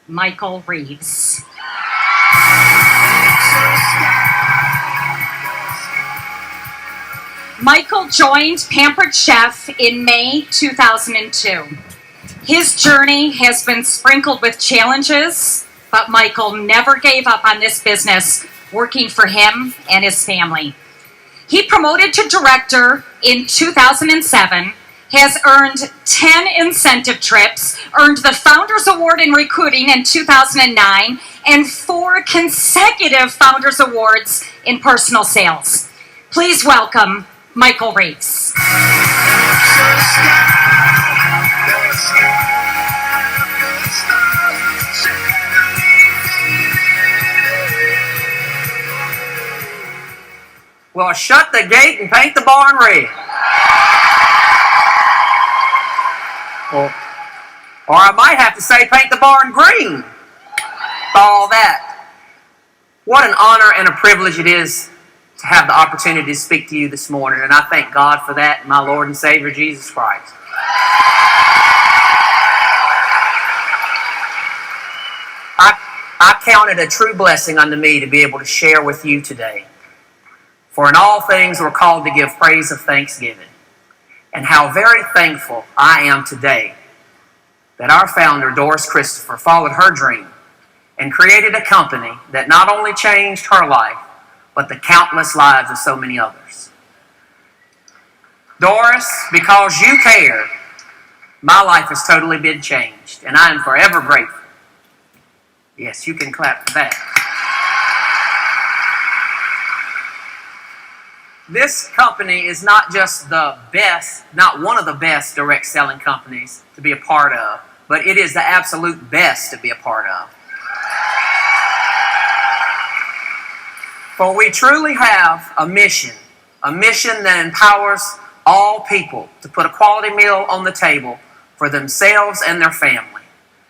Michael Reeves. Michael joined Pampered Chef in May 2002. His journey has been sprinkled with challenges, but Michael never gave up on this business, working for him and his family. He promoted to director in 2007, has earned 10 incentive trips, earned the Founders Award in Recruiting in 2009, and 4 consecutive Founders Awards in personal sales. Please welcome Michael Reeves. Well, shut the gate and paint the barn red. Or I might have to say paint the barn green. All that. What an honor and a privilege it is to have the opportunity to speak to you this morning, and I thank God for that, my Lord and Savior, Jesus Christ. I count it a true blessing unto me to be able to share with you today. For in all things we're called to give praise of thanksgiving. And how very thankful I am today that our founder, Doris Christopher, followed her dream and created a company that not only changed her life, but the countless lives of so many others. Doris, because you care, my life has totally been changed, and I am forever grateful. Yes, you can clap for that. This company is not just the best, not one of the best direct selling companies to be a part of, but it is the absolute best to be a part of. For we truly have a mission that empowers all people to put a quality meal on the table for themselves and their family,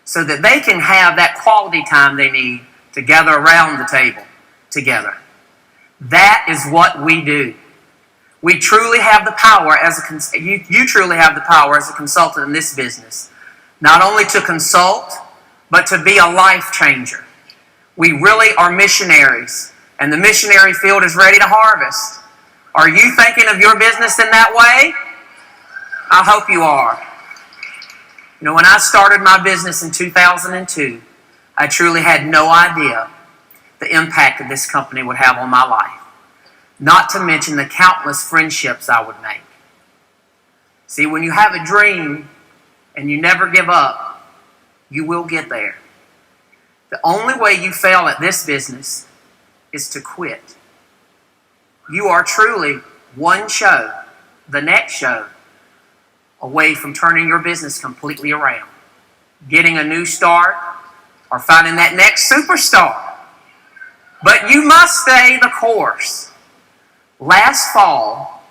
so that they can have that quality time they need to gather around the table together. That is what we do. We truly have the power you truly have the power as a consultant in this business, not only to consult, but to be a life changer. We really are missionaries, and the missionary field is ready to harvest. Are you thinking of your business in that way? I hope you are. You know, when I started my business in 2002, I truly had no idea the impact that this company would have on my life. Not to mention the countless friendships I would make. See, when you have a dream and you never give up, you will get there. The only way you fail at this business is to quit. You are truly one show, the next show, away from turning your business completely around, getting a new start, or finding that next superstar. But you must stay the course. Last fall,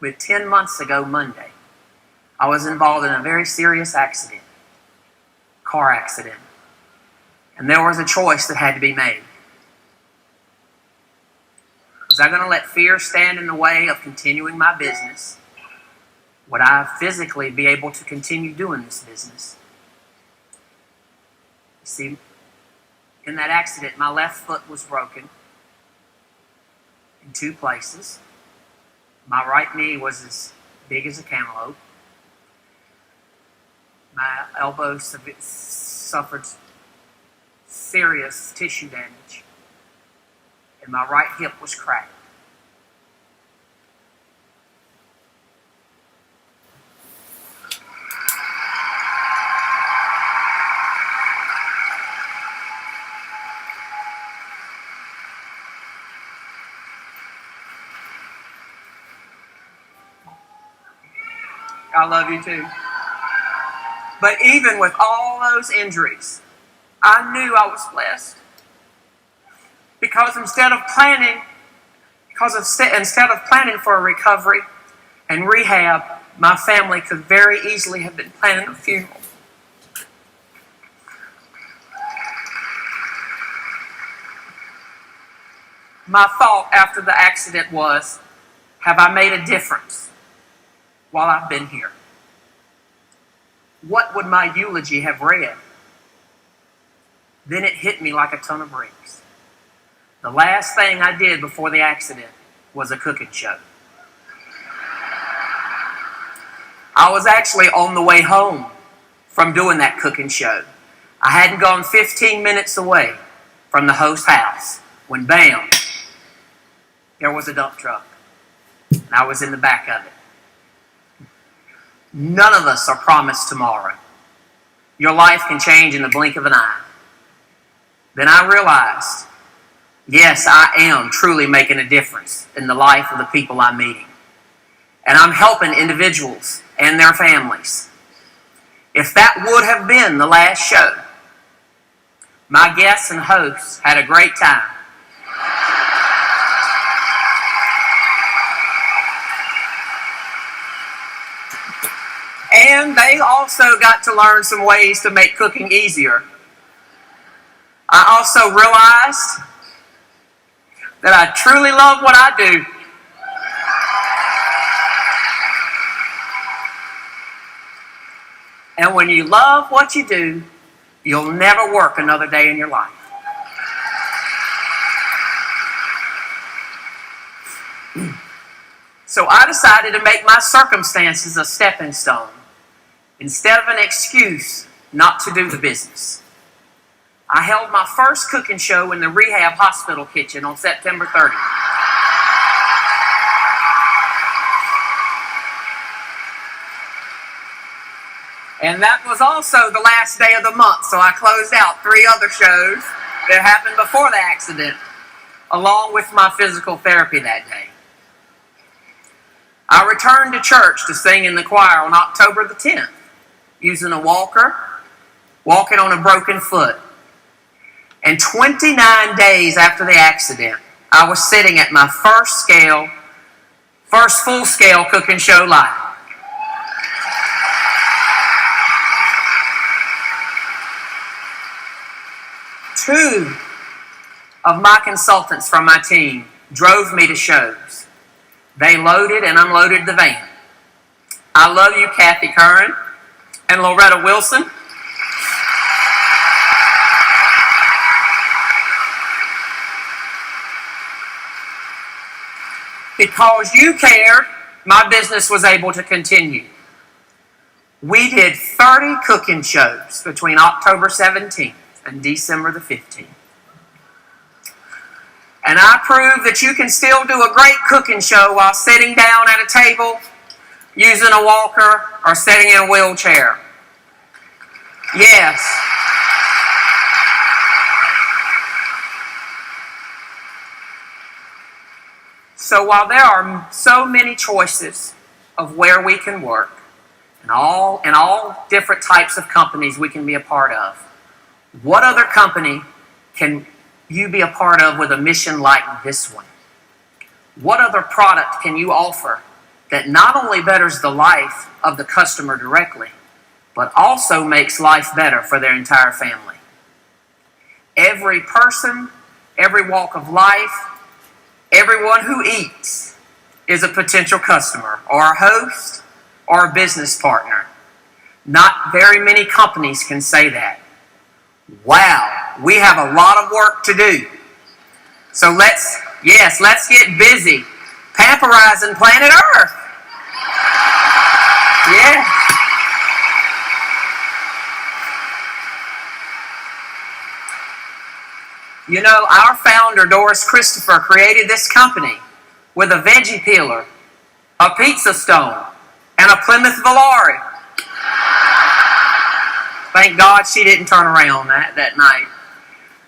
10 months ago Monday, I was involved in a very serious accident, car accident. And there was a choice that had to be made. Was I going to let fear stand in the way of continuing my business? Would I physically be able to continue doing this business? You see, in that accident, my left foot was broken in 2 places. My right knee was as big as a cantaloupe. My elbow suffered serious tissue damage, and my right hip was cracked. I love you too. But even with all those injuries, I knew I was blessed. Because instead of planning for a recovery and rehab, my family could very easily have been planning a funeral. My thought after the accident was, have I made a difference while I've been here? What would my eulogy have read Then it hit me like a ton of bricks. The last thing I did before the accident was a cooking show. I was actually on the way home from doing that cooking show. I hadn't gone 15 minutes away from the host's house when, bam, there was a dump truck. And I was in the back of it. None of us are promised tomorrow. Your life can change in the blink of an eye. Then I realized, yes, I am truly making a difference in the life of the people I'm meeting. And I'm helping individuals and their families. If that would have been the last show, my guests and hosts had a great time. And they also got to learn some ways to make cooking easier. I also realized that I truly love what I do. And when you love what you do, you'll never work another day in your life. So I decided to make my circumstances a stepping stone instead of an excuse not to do the business. I held my first cooking show in the rehab hospital kitchen on September 30th. And that was also the last day of the month, so I closed out 3 other shows that happened before the accident, along with my physical therapy that day. I returned to church to sing in the choir on October the 10th, using a walker, walking on a broken foot. And 29 days after the accident, I was sitting at my first full-scale cooking show live. Two of my consultants from my team drove me to shows. They loaded and unloaded the van. I love you, Kathy Curran and Loretta Wilson. Because you cared, my business was able to continue. We did 30 cooking shows between October 17th and December the 15th. And I proved that you can still do a great cooking show while sitting down at a table, using a walker, or sitting in a wheelchair. Yes. So while there are so many choices of where we can work, and all different types of companies we can be a part of, what other company can you be a part of with a mission like this one? What other product can you offer that not only betters the life of the customer directly, but also makes life better for their entire family? Every person, every walk of life, everyone who eats is a potential customer or a host or a business partner. Not very many companies can say that. Wow, we have a lot of work to do. So let's get busy pamperizing planet Earth. Yeah. You know, our founder, Doris Christopher, created this company with a veggie peeler, a pizza stone, and a Plymouth Volare. Thank God she didn't turn around that night.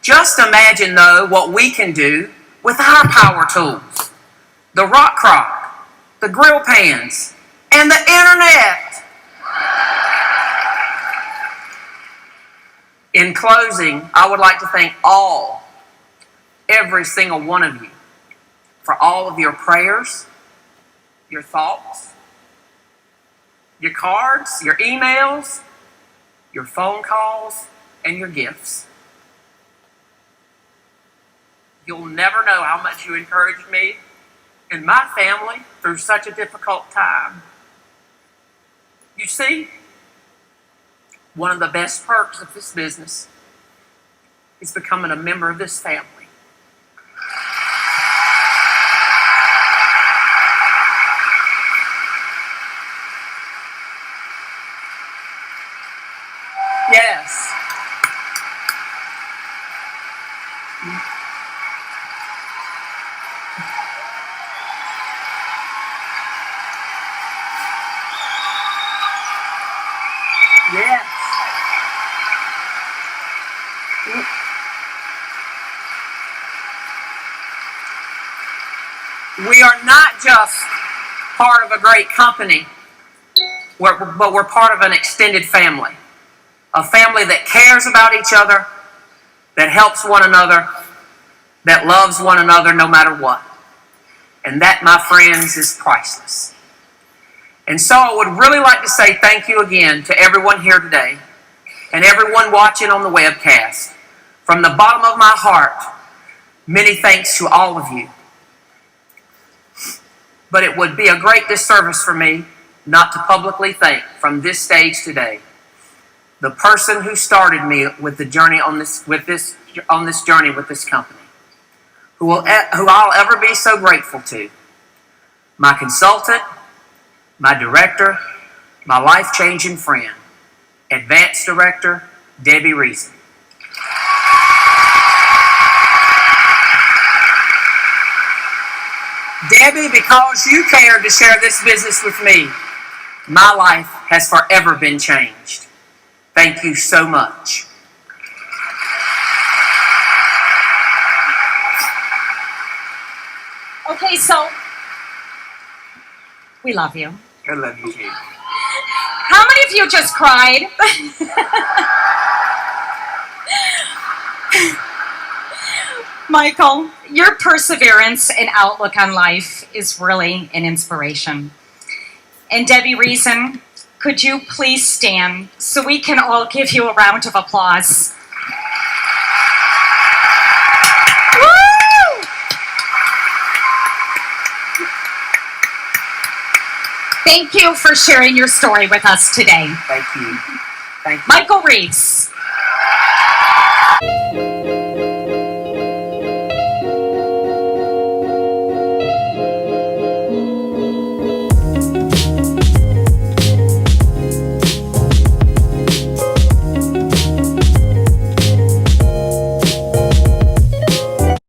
Just imagine, though, what we can do with our power tools. The rock crock, the grill pans, and the internet. In closing, I would like to thank every single one of you, for all of your prayers, your thoughts, your cards, your emails, your phone calls, and your gifts. You'll never know how much you encouraged me and my family through such a difficult time. You see, one of the best perks of this business He's becoming a member of this family. Yes. Yes. We are not just part of a great company, but we're part of an extended family. A family that cares about each other, that helps one another, that loves one another no matter what. And that, my friends, is priceless. And so I would really like to say thank you again to everyone here today and everyone watching on the webcast. From the bottom of my heart, many thanks to all of you. But it would be a great disservice for me not to publicly thank from this stage today the person who started me with the journey on this journey with this company, who I'll ever be so grateful to. My consultant, my director, my life-changing friend, Advanced Director, Debbie Reason. Debbie, because you cared to share this business with me, my life has forever been changed. Thank you so much. Okay, so we love you. I love you too. How many of you just cried? Michael, your perseverance and outlook on life is really an inspiration. And Debbie Reason, could you please stand so we can all give you a round of applause? Woo! Thank you for sharing your story with us today. Thank you. Thank you. Michael Reese.